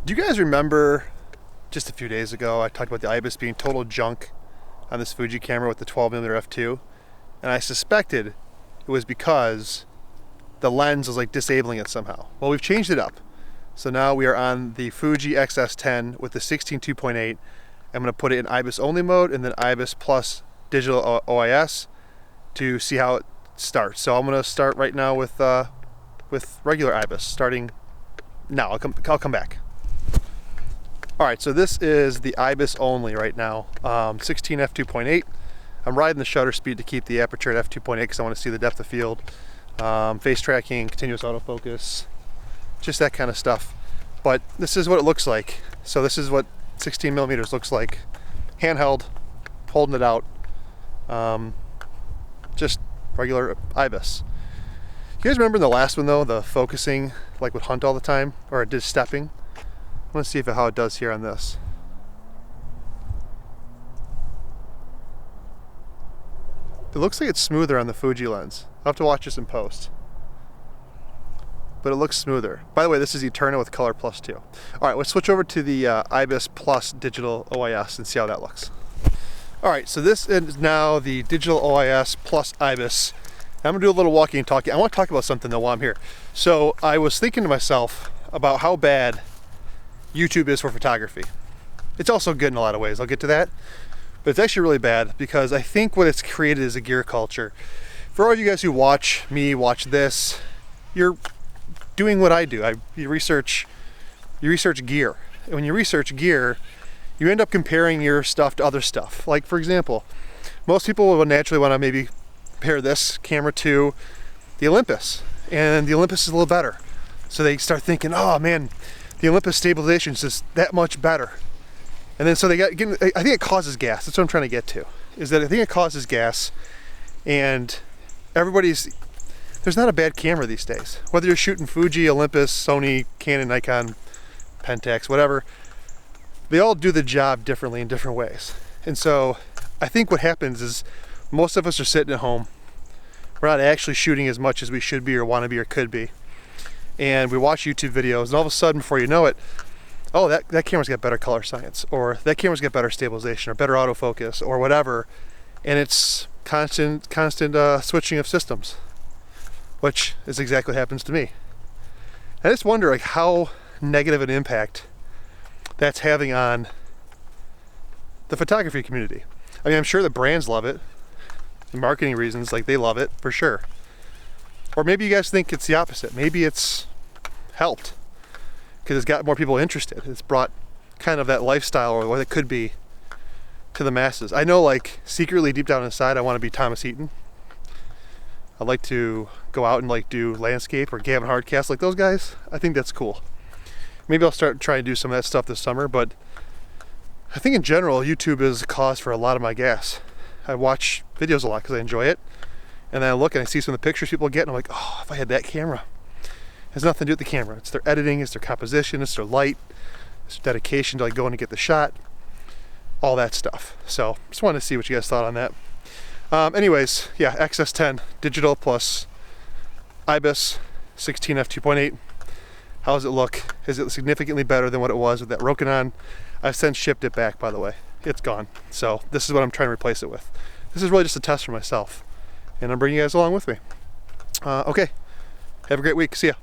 Do you guys remember just a few days ago I talked about the IBIS being total junk on this Fuji camera with the 12mm f2, and I suspected it was because the lens was like disabling it somehow. Well, we've changed it up. So now we are on the Fuji X-S10 with the 16-2.8. I'm going to put it in IBIS only mode and then IBIS plus digital OIS to see how it starts. So I'm going to start right now with regular IBIS, starting now. I'll come back. All right, so this is the IBIS only right now, 16 f2.8. I'm riding the shutter speed to keep the aperture at f2.8 because I want to see the depth of field, face tracking, continuous autofocus, just that kind of stuff. But this is what it looks like. So this is what 16mm looks like, handheld, holding it out, just regular IBIS. You guys remember in the last one though, the focusing like would hunt all the time, or it did stepping? I want to see how it does here on this. It looks like it's smoother on the Fuji lens. I'll have to watch this in post. But it looks smoother. By the way, this is Eterna with Color Plus 2. All right, let's switch over to the IBIS Plus Digital OIS and see how that looks. All right, so this is now the Digital OIS Plus IBIS. I'm gonna do a little walking and talking. I want to talk about something though while I'm here. So I was thinking to myself about how bad YouTube is for photography. It's also good in a lot of ways. I'll get to that. But it's actually really bad because I think what it's created is a gear culture. For all of you guys who watch me, watch this, you're doing what I do. You research gear. And when you research gear, you end up comparing your stuff to other stuff. Like for example, most people will naturally want to maybe compare this camera to the Olympus. And the Olympus is a little better. So they start thinking, oh man, the Olympus stabilization is just that much better. And then so I think it causes gas. That's what I'm trying to get to. Is that I think it causes gas, and there's not a bad camera these days. Whether you're shooting Fuji, Olympus, Sony, Canon, Nikon, Pentax, whatever, they all do the job differently in different ways. And so I think what happens is most of us are sitting at home. We're not actually shooting as much as we should be or want to be or could be. And we watch YouTube videos, and all of a sudden, before you know it, oh, that camera's got better color science, or that camera's got better stabilization, or better autofocus, or whatever. And it's constant switching of systems, which is exactly what happens to me. I just wonder like how negative an impact that's having on the photography community. I mean, I'm sure the brands love it. The marketing reasons, like they love it for sure. Or maybe you guys think it's the opposite. Maybe it's helped because it's got more people interested. It's brought kind of that lifestyle, or what it could be, to the masses. I know like secretly deep down inside I want to be Thomas Eaton. I'd like to go out and like do landscape or Gavin Hardcastle like those guys. I think that's cool. Maybe I'll start trying to do some of that stuff this summer, but I think in general YouTube is a cause for a lot of my gas. I watch videos a lot because I enjoy it. And then I look and I see some of the pictures people get, and I'm like, oh, if I had that camera. It has nothing to do with the camera. It's their editing, it's their composition, it's their light, it's their dedication to like going and get the shot, all that stuff. So just wanted to see what you guys thought on that. Anyways, yeah, X-S10 digital plus IBIS 16 f2.8. How does it look? Is it significantly better than what it was with that Rokinon? I've since shipped it back, by the way. It's gone. So this is what I'm trying to replace it with. This is really just a test for myself, and I'm bringing you guys along with me. Okay, have a great week. See ya.